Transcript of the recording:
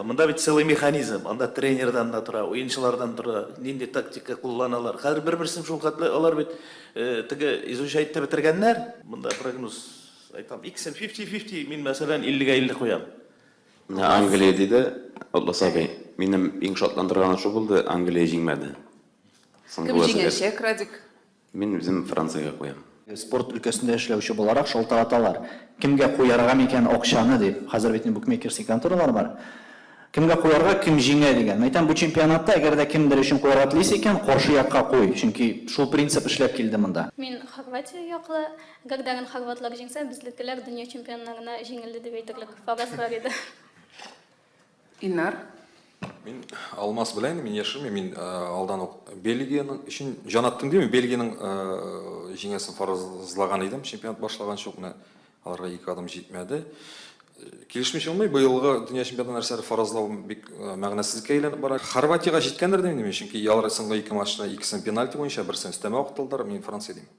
Мында бит целый механизм. Анда тренердан да тора, уенчылардан тора, нинди тактика кулланалар. Хәзер бер-берсен шул хәтле алар бит теге изучайтты бетергәннәр. Мында прогноз айтам, иксен 50-50, мин мәсәлән 50-га 50 куям. Англия диде, Атлас абый. Минем иң шатландырганы шу булды, Англия җиңмәде. Кем җиңәчәк, Радик? Мин үзем Франциягә куям. Спорт өлкәсендә эшләүче буларак шалтыраталар. Кемгә куярга микән акчаны дип. Хәзер бит букмекерский конторалар бар. Кемгә куярга, кем җиңә дигән. Мәйтәм, бу чемпионатта әгәр дә кемдер өчен куярга телисә икән, каршы якка куй. Чөнки шул принцип эшләп килде монда. Мин Хорватия яклы, когда хорватлар җиңсә, безнекеләр дөнья чемпионнарына җиңелде дип әйтерлек фараз бар иде. Инар? Мен алмас білайын, мен яшырмын, мен алдан Бельгияның үшін жанаттым деймін, Бельгияның жеңесін фаразлаған едім, чемпионат башлаған шоқына аларға 2 адам жетмеді. Келішмеш olмай, бұйылғы дүния чемпионатын әрсәрі фаразлау мәғінәсізге айленіп бара. Хорватияға жеткендер деймін, чүнки ялар сынғы 2 матчына 2-сін пенальти бойынша, 1-сін үстеме уақытылдар, мен Франция деймін.